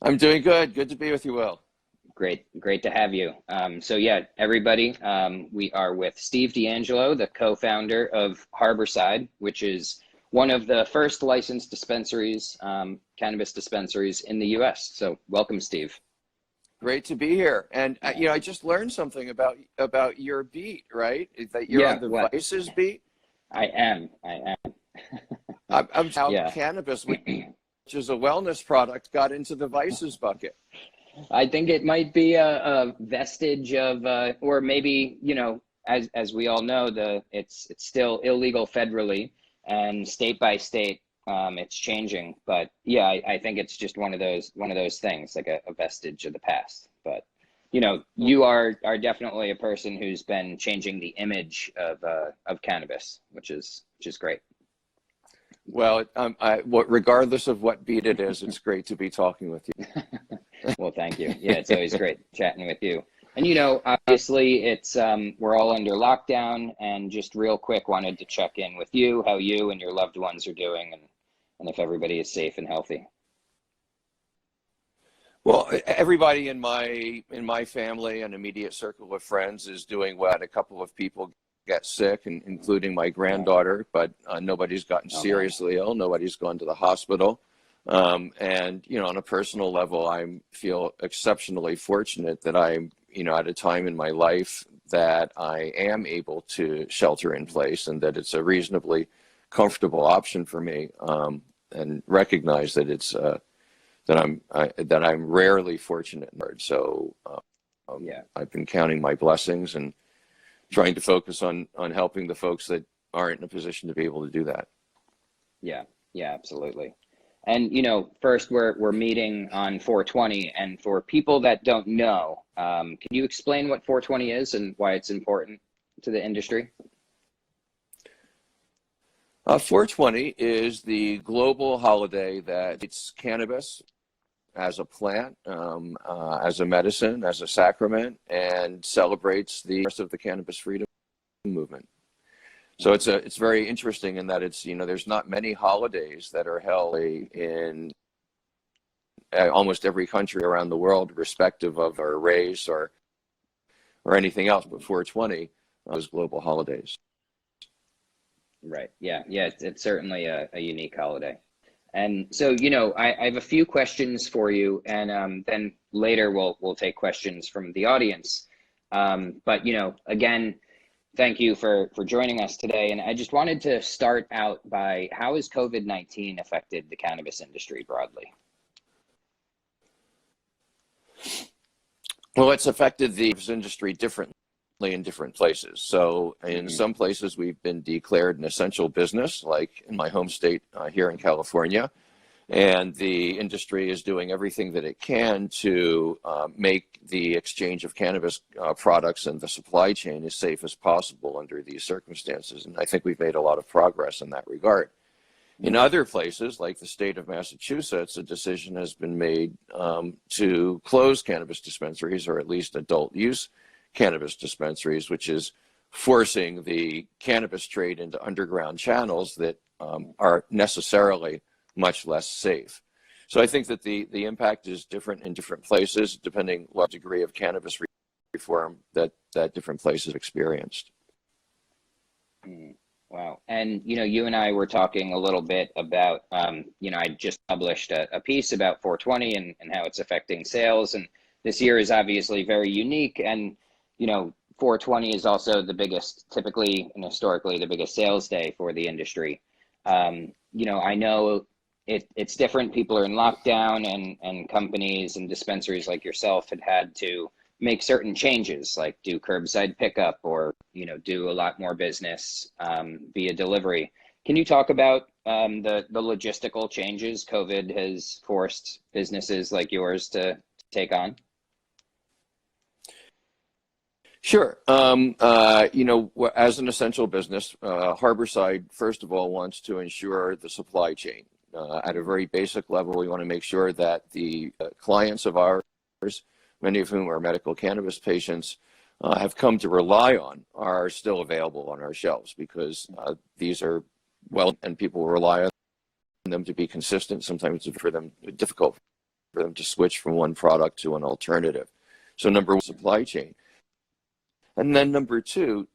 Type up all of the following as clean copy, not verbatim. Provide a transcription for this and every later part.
I'm doing good. Good to be with you, Will. Great to have you. So yeah, everybody, we are with Steve DeAngelo, the co-founder of Harborside, which is one of the first licensed dispensaries, cannabis dispensaries in the US. So welcome, Steve. Great to be here. And I just learned something about your beat, right? Is that you're Yeah, on the what? Vices beat? I am. I'm how Yeah. cannabis, which is a wellness product, got into the Vices bucket. I think it might be a vestige of, or maybe, as we all know, it's still illegal federally, and state by state, it's changing. But yeah, I think it's just one of those things, like a vestige of the past. But you are definitely a person who's been changing the image of cannabis, which is great. Well, regardless of what beat it is, it's great to be talking with you. Well, thank you. Yeah, it's always great chatting with you. And obviously it's we're all under lockdown, and just real quick wanted to check in with you, how you and your loved ones are doing, and if everybody is safe and healthy. Well, everybody in my family and immediate circle of friends is doing well. A couple of people get sick, including my granddaughter, but nobody's gotten seriously ill. Nobody's gone to the hospital. And on a personal level, I feel exceptionally fortunate that I'm at a time in my life that I am able to shelter in place, and that it's a reasonably comfortable option for me, and recognize that it's that I'm rarely fortunate. So I've been counting my blessings and trying to focus on helping the folks that aren't in a position to be able to do that. Yeah, absolutely. And first we're meeting on 420, and for people that don't know, can you explain what 420 is and why it's important to the industry? 420 is the global holiday that it's cannabis as a plant, as a medicine, as a sacrament, and celebrates the rest of the cannabis freedom movement. So it's very interesting in that it's there's not many holidays that are held in almost every country around the world, irrespective of our race or anything else. But 420 is global holidays. Right. Yeah. It's certainly a unique holiday. And so I have a few questions for you, and then later we'll take questions from the audience. But again, thank you for joining us today. And I just wanted to start out by, how has COVID-19 affected the cannabis industry broadly? Well, it's affected the industry differently in different places. So in some places we've been declared an essential business, like in my home state here in California. And the industry is doing everything that it can to make the exchange of cannabis products and the supply chain as safe as possible under these circumstances. And I think we've made a lot of progress in that regard. In other places, like the state of Massachusetts, a decision has been made to close cannabis dispensaries, or at least adult use cannabis dispensaries, which is forcing the cannabis trade into underground channels that are necessarily much less safe. So I think that the impact is different in different places, depending what degree of cannabis reform that different places experienced. Wow. And you and I were talking a little bit about I just published a piece about 420 and how it's affecting sales, and this year is obviously very unique, and 420 is also the biggest, typically and historically, the biggest sales day for the industry. I know it's different. People are in lockdown, and companies and dispensaries like yourself had to make certain changes, like do curbside pickup, or do a lot more business via delivery. Can you talk about the logistical changes COVID has forced businesses like yours to take on? Sure. As an essential business, Harborside, first of all, wants to ensure the supply chain. At a very basic level, we want to make sure that the clients of ours, many of whom are medical cannabis patients, have come to rely on, are still available on our shelves, because these are and people rely on them to be consistent. Sometimes it's for them difficult for them to switch from one product to an alternative. So number one, supply chain. And then number two,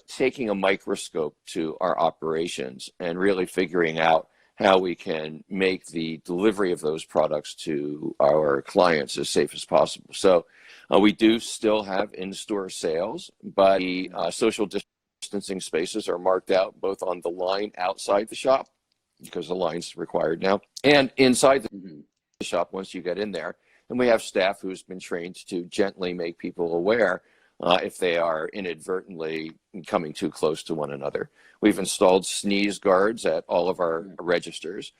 taking a microscope to our operations and really figuring out how we can make the delivery of those products to our clients as safe as possible. So we do still have in-store sales, but the social distancing spaces are marked out both on the line outside the shop, because the line's required now, and inside the shop once you get in there. And we have staff who's been trained to gently make people aware if they are inadvertently coming too close to one another. We've installed sneeze guards at all of our registers.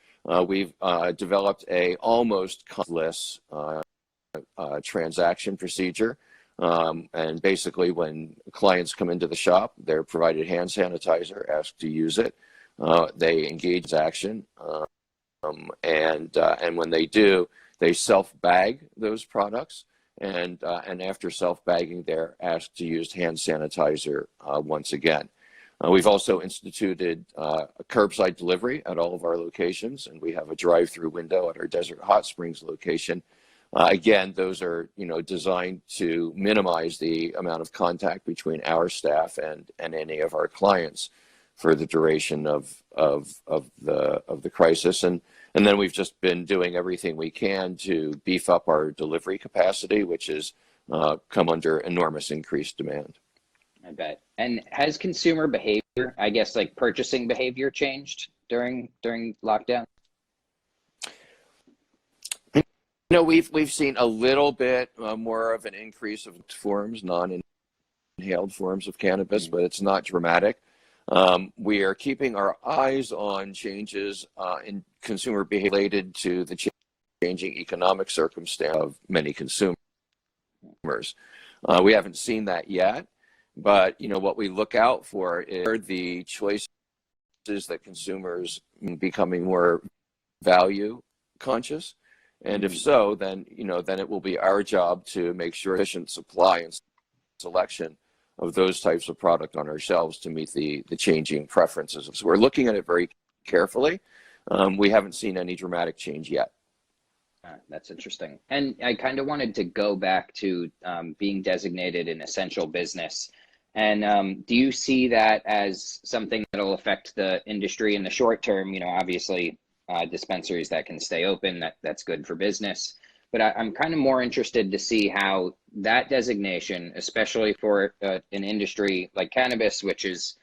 We've developed a almost contactless transaction procedure. And basically when clients come into the shop, they're provided hand sanitizer, asked to use it. They engage action. And when they do, they self-bag those products. And after self-bagging, they're asked to use hand sanitizer once again. We've also instituted a curbside delivery at all of our locations, and we have a drive-through window at our Desert Hot Springs location. Again, those are designed to minimize the amount of contact between our staff and any of our clients for the duration of the crisis. And then we've just been doing everything we can to beef up our delivery capacity, which has come under enormous increased demand. I bet. And has consumer behavior, I guess, like purchasing behavior, changed during lockdown? We've seen a little bit more of an increase of forms, non-inhaled forms of cannabis, but it's not dramatic. We are keeping our eyes on changes in consumer behavior related to the changing economic circumstance of many consumers. We haven't seen that yet, but what we look out for are the choices that consumers becoming more value conscious. And if so, then it will be our job to make sure efficient supply and selection of those types of product on our shelves to meet the changing preferences. So we're looking at it very carefully. We haven't seen any dramatic change yet. That's interesting. And I kind of wanted to go back to being designated an essential business. And do you see that as something that will affect the industry in the short term? Obviously dispensaries that can stay open, that's good for business. But I'm kind of more interested to see how that designation, especially for an industry like cannabis, which is,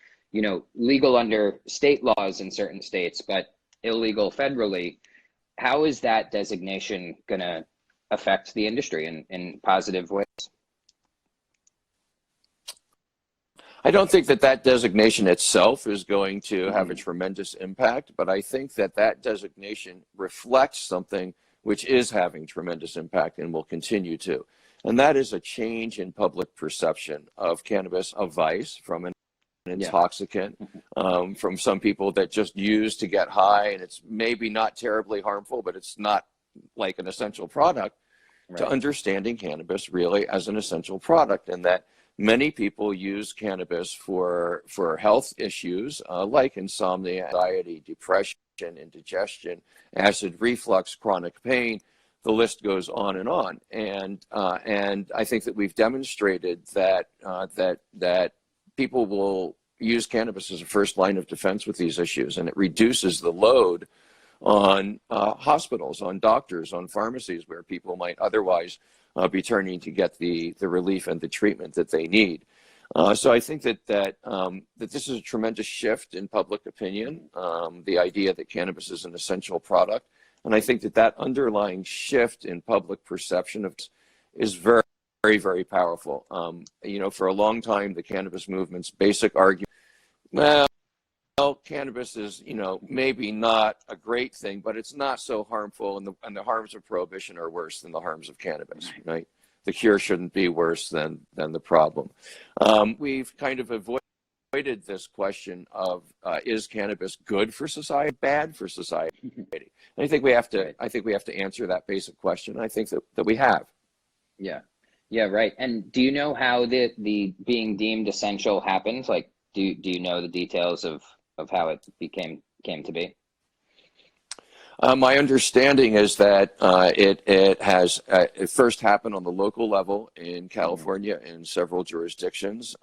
legal under state laws in certain states, but illegal federally, how is that designation going to affect the industry in positive ways? I don't think that designation itself is going to have a tremendous impact, but I think that designation reflects something which is having tremendous impact and will continue to. And that is a change in public perception of cannabis, a vice, from an intoxicant, from some people that just use to get high, and it's maybe not terribly harmful, but it's not like an essential product, to understanding cannabis really as an essential product, and that many people use cannabis for health issues like insomnia, anxiety, depression, indigestion, acid reflux, chronic pain. The list goes on. And I think that we've demonstrated that people will use cannabis as a first line of defense with these issues, and it reduces the load on hospitals, on doctors, on pharmacies, where people might otherwise be turning to get the relief and the treatment that they need. So I think that this is a tremendous shift in public opinion, the idea that cannabis is an essential product. And I think that underlying shift in public perception of is very, very, very powerful. For a long time, the cannabis movement's basic argument, well, cannabis is, maybe not a great thing, but it's not so harmful, and the harms of prohibition are worse than the harms of cannabis, right? The cure shouldn't be worse than the problem. We've kind of avoided this question of is cannabis good for society, bad for society? And I think we have to answer that basic question. I think that we have. Yeah, right. And do you know how the being deemed essential happened? Like, do you know the details of how it came to be? My understanding is that it first happened on the local level in California in several jurisdictions,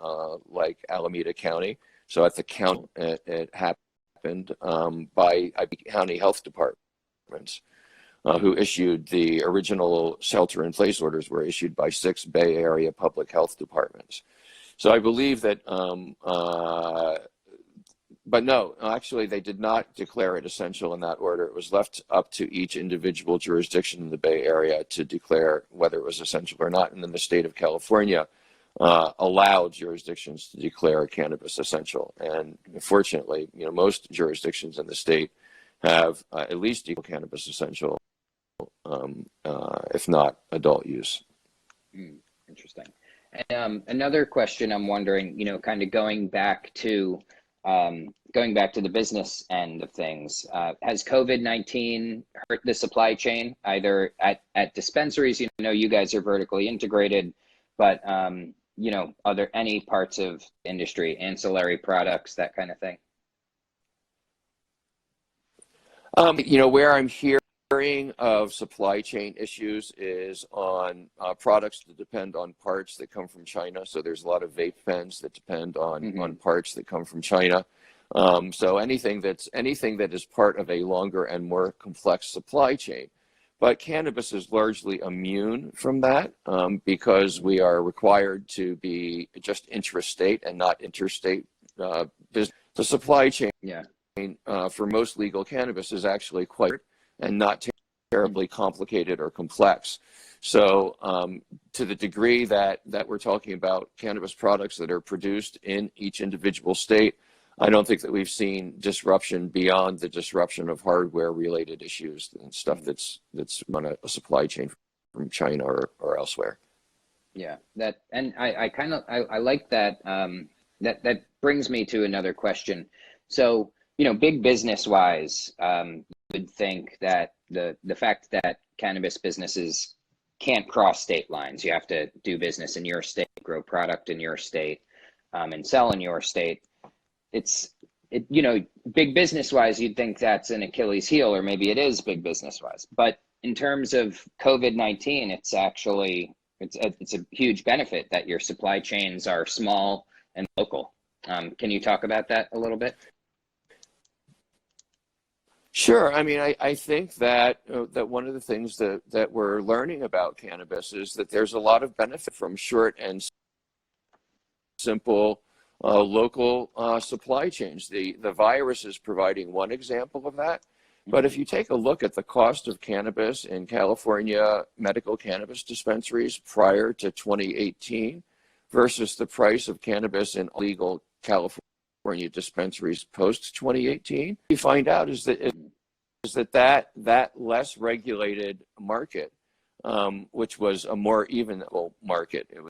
like Alameda County. So at the county, it happened by county health departments, who issued the original shelter-in-place orders were issued by 6 Bay Area public health departments. So I believe that but no, actually, they did not declare it essential in that order. It was left up to each individual jurisdiction in the Bay Area to declare whether it was essential or not. And then the state of California allowed jurisdictions to declare cannabis essential. And fortunately, most jurisdictions in the state have at least equal cannabis essential, if not adult use. Interesting. Another question I'm wondering, kind of going back to the business end of things, has COVID-19 hurt the supply chain either at dispensaries? You guys are vertically integrated, but are there any parts of industry, ancillary products, that kind of thing? Where I'm hearing of supply chain issues is on products that depend on parts that come from China. So there's a lot of vape pens that depend on parts that come from China. So anything that is part of a longer and more complex supply chain. But cannabis is largely immune from that because we are required to be just intrastate and not interstate business. The supply chain for most legal cannabis is actually quite and not terribly complicated or complex. So to the degree that we're talking about cannabis products that are produced in each individual state, I don't think that we've seen disruption beyond the disruption of hardware related issues and stuff that's on a supply chain from China or elsewhere. Yeah, I like that. That brings me to another question. So, big business wise, you would think that the fact that cannabis businesses can't cross state lines, you have to do business in your state, grow product in your state, and sell in your state. Big business wise, you'd think that's an Achilles heel, or maybe it is big business wise. But in terms of COVID-19, it's a huge benefit that your supply chains are small and local. Can you talk about that a little bit? Sure. I mean, I think that one of the things that we're learning about cannabis is that there's a lot of benefit from short and simple local supply chains. The virus is providing one example of that. But if you take a look at the cost of cannabis in California medical cannabis dispensaries prior to 2018 versus the price of cannabis in legal California dispensaries post 2018, you find out is that less regulated market, which was a more even market, it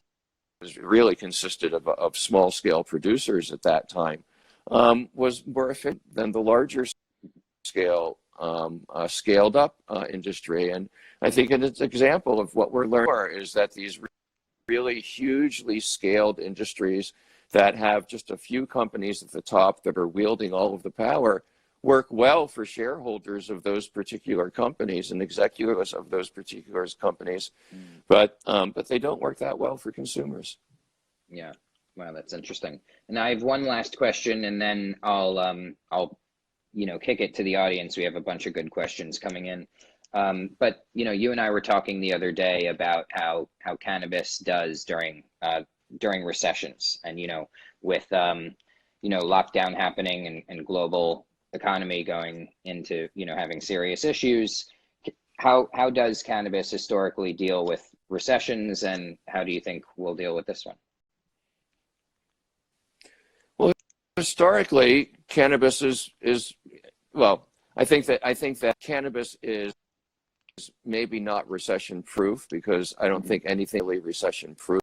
was really consisted of small scale producers at that time, was more efficient than the larger scale scaled up industry. And I think an example of what we're learning is that these really hugely scaled industries that have just a few companies at the top that are wielding all of the power work well for shareholders of those particular companies and executives of those particular companies, but they don't work that well for consumers. Yeah, wow, that's interesting. And I have one last question, and then I'll kick it to the audience. We have a bunch of good questions coming in. But you and I were talking the other day about how cannabis does during recessions, and with lockdown happening and global economy going into having serious issues. How does cannabis historically deal with recessions, and how do you think we'll deal with this one? Well, historically, cannabis is well, I think that cannabis is maybe not recession proof, because I don't think anything really recession proof.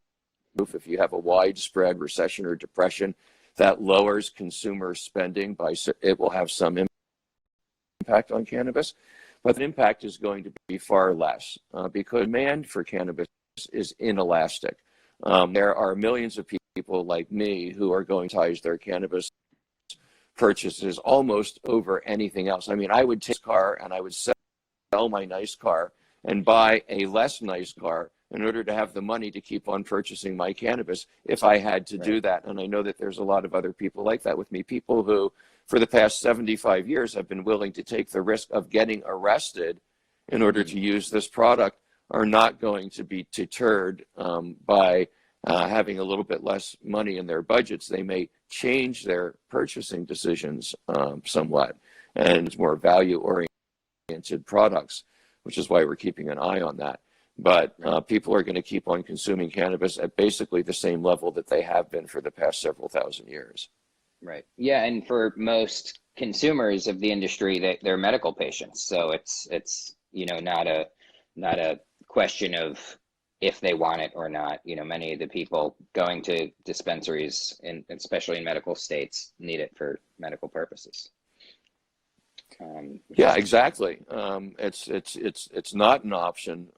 If you have a widespread recession or depression that lowers consumer spending it will have some impact on cannabis, but the impact is going to be far less because demand for cannabis is inelastic. There are millions of people like me who are going to monetize their cannabis purchases almost over anything else. I mean, I would take a car and I would sell my nice car and buy a less nice car in order to have the money to keep on purchasing my cannabis if I had to do that. And I know that there's a lot of other people like that with me, people who for the past 75 years have been willing to take the risk of getting arrested in order to use this product, are not going to be deterred by having a little bit less money in their budgets. They may change their purchasing decisions somewhat, and it's more value-oriented products, which is why we're keeping an eye on that. But people are going to keep on consuming cannabis at basically the same level that they have been for the past several thousand years. Right. Yeah, and for most consumers of the industry, they're medical patients, so it's not a question of if they want it or not. Many of the people going to dispensaries, especially in medical states, need it for medical purposes. Yeah, exactly. It's not an option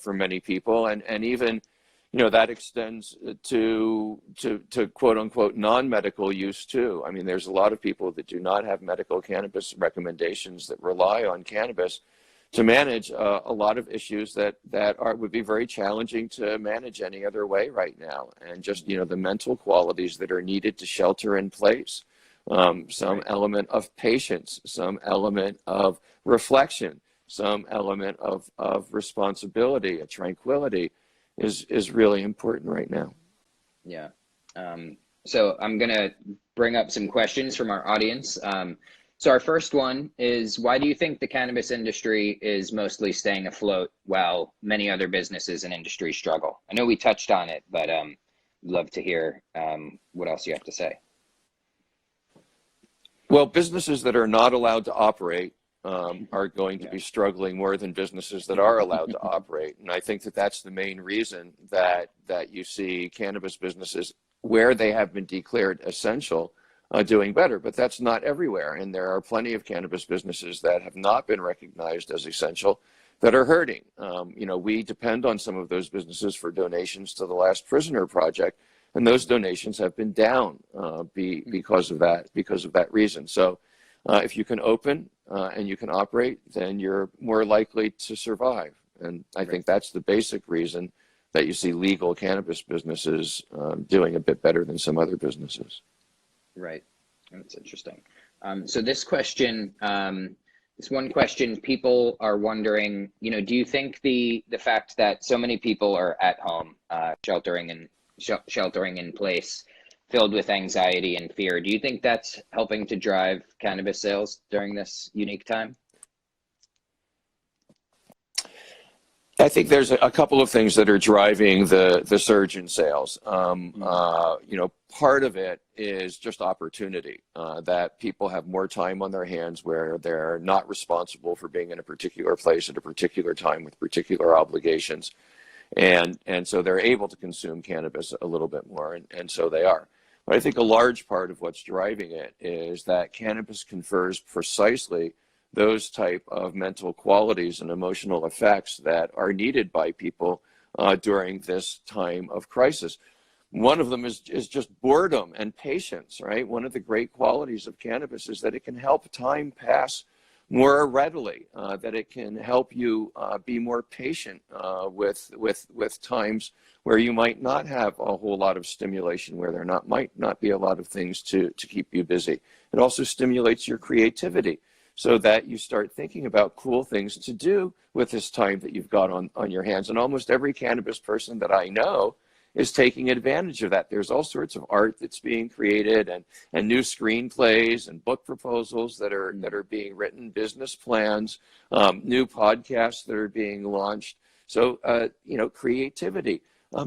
for many people, and even that extends to quote unquote non-medical use too. I mean, there's a lot of people that do not have medical cannabis recommendations that rely on cannabis to manage a lot of issues that would be very challenging to manage any other way right now, and just the mental qualities that are needed to shelter in place. Some element of patience, some element of reflection, some element of responsibility, a tranquility is really important right now. Yeah. So I'm going to bring up some questions from our audience. So our first one is, why do you think the cannabis industry is mostly staying afloat while many other businesses and industries struggle? I know we touched on it, but love to hear what else you have to say. Well, businesses that are not allowed to operate are going to be struggling more than businesses that are allowed to operate. And I think that that's the main reason that you see cannabis businesses where they have been declared essential doing better. But that's not everywhere. And there are plenty of cannabis businesses that have not been recognized as essential that are hurting. We depend on some of those businesses for donations to the Last Prisoner Project. And those donations have been down because of that reason. So if you can open and you can operate, then you're more likely to survive. And I think that's the basic reason that you see legal cannabis businesses doing a bit better than some other businesses. Right. That's interesting. So this question, this one question, people are wondering, do you think the fact that so many people are at home sheltering in place, filled with anxiety and fear, do you think that's helping to drive cannabis sales during this unique time? I think there's a couple of things that are driving the surge in sales. Part of it is just opportunity, that people have more time on their hands where they're not responsible for being in a particular place at a particular time with particular obligations. And so they're able to consume cannabis a little bit more, and so they are. But I think a large part of what's driving it is that cannabis confers precisely those type of mental qualities and emotional effects that are needed by people during this time of crisis. One of them is just boredom and patience, right? One of the great qualities of cannabis is that it can help time pass more readily, that it can help you be more patient with times where you might not have a whole lot of stimulation, where there might not be a lot of things to keep you busy. It also stimulates your creativity so that you start thinking about cool things to do with this time that you've got on your hands. And almost every cannabis person that I know is taking advantage of that. There's all sorts of art that's being created, and new screenplays and book proposals that are being written, business plans, new podcasts that are being launched. So, creativity,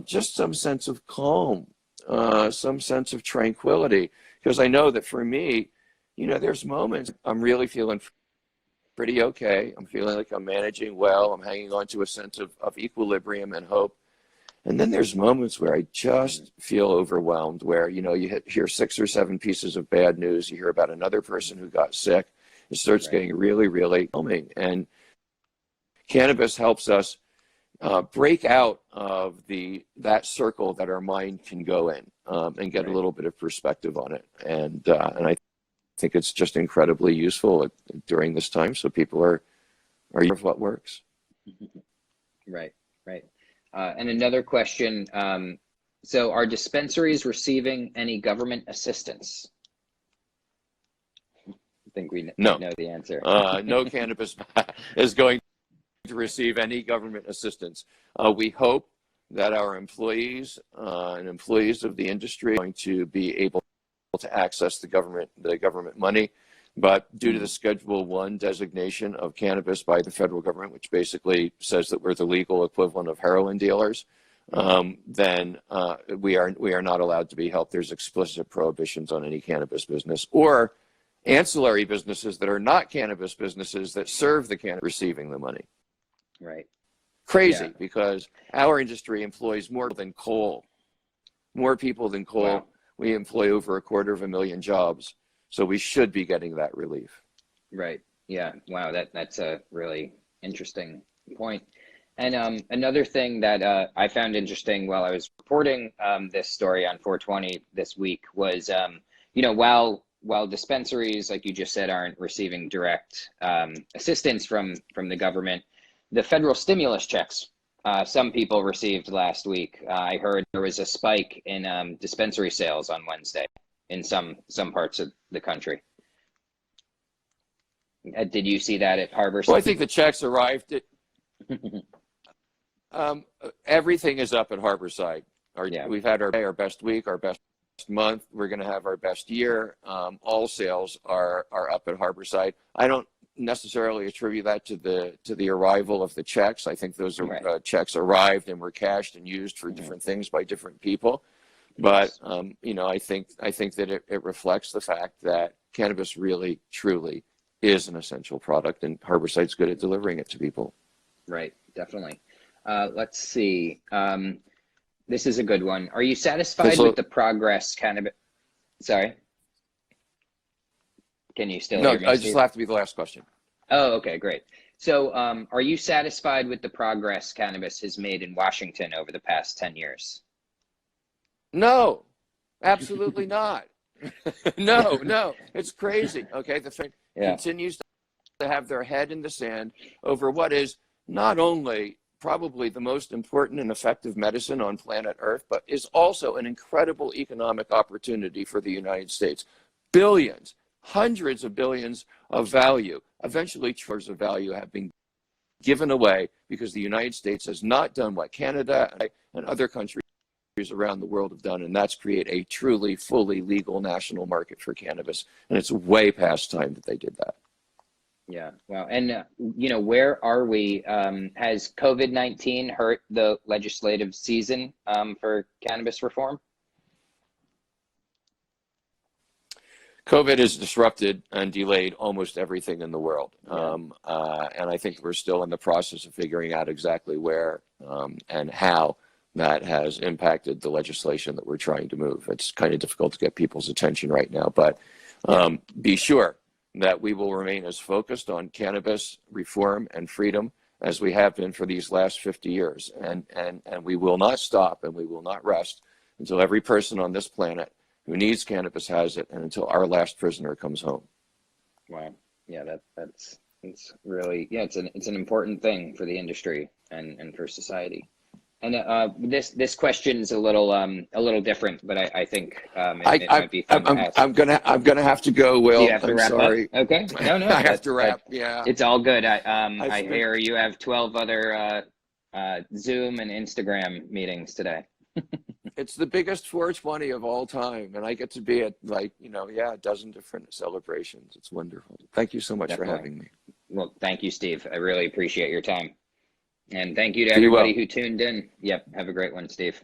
just some sense of calm, some sense of tranquility. Because I know that for me, there's moments I'm really feeling pretty okay. I'm feeling like I'm managing well. I'm hanging on to a sense of equilibrium and hope. And then there's moments where I just feel overwhelmed, where, you hear 6 or 7 pieces of bad news. You hear about another person who got sick. It starts getting really, really overwhelming. And cannabis helps us break out of that circle that our mind can go in and get a little bit of perspective on it. And I think it's just incredibly useful during this time. So people are aware of what works. Right, right. And another question. So are dispensaries receiving any government assistance? I think we know the answer. No cannabis is going to receive any government assistance. We hope that our employees and employees of the industry are going to be able to access the government money. But due to the Schedule I designation of cannabis by the federal government, which basically says that we're the legal equivalent of heroin dealers, then we are not allowed to be helped. There's explicit prohibitions on any cannabis business or ancillary businesses that are not cannabis businesses that serve the cannabis receiving the money. Right. Crazy, because our industry employs more than coal, more people than coal. Wow. We employ over 250,000 jobs, so we should be getting that relief. Right. Yeah. Wow. That's a really interesting point. And another thing that I found interesting while I was reporting this story on 420 this week was, while dispensaries, like you just said, aren't receiving direct assistance from the government, the federal stimulus checks some people received last week. I heard there was a spike in dispensary sales on Wednesday in some parts of the country. Did you see that at Harborside? Well, I think the checks arrived. Everything is up at Harborside. We've had our best week, our best month. We're going to have our best year. All sales are up at Harborside. I don't necessarily attribute that to the arrival of the checks. I think those checks arrived and were cashed and used for different things by different people. But I think that it reflects the fact that cannabis really, truly is an essential product, and Harborside's good at delivering it to people. Right, definitely. Let's see. This is a good one. Are you satisfied with the progress cannabis? Sorry. Can you still hear me, I Steve? just have to be the last question. Oh, okay, great. So are you satisfied with the progress cannabis has made in Washington over the past 10 years? No, absolutely not. No, it's crazy. Okay, the thing continues to have their head in the sand over what is not only probably the most important and effective medicine on planet Earth, but is also an incredible economic opportunity for the United States. Billions, hundreds of billions of value, eventually trillions of value have been given away because the United States has not done what Canada and other countries around the world have done, and that's create a truly, fully legal national market for cannabis. And it's way past time that they did that. Yeah, wow. And, where are we? Has COVID-19 hurt the legislative season for cannabis reform? COVID has disrupted and delayed almost everything in the world. And I think we're still in the process of figuring out exactly where and how that has impacted the legislation that we're trying to move. It's kind of difficult to get people's attention right now, but be sure that we will remain as focused on cannabis reform and freedom as we have been for these last 50 years. And we will not stop and we will not rest until every person on this planet who needs cannabis has it, and until our last prisoner comes home. Wow. Yeah, that's really, it's an important thing for the industry and for society. And this question is a little different, but I think it might be fun to ask. I'm gonna have to go, Will. You have to wrap sorry. Up? Okay. No. I have to wrap. Yeah. It's all good. I hear you have 12 other Zoom and Instagram meetings today. It's the biggest 420 of all time, and I get to be at a dozen different celebrations. It's wonderful. Thank you so much for having me. Well, thank you, Steve. I really appreciate your time. And thank you to everybody who tuned in. Yep. Have a great one, Steve.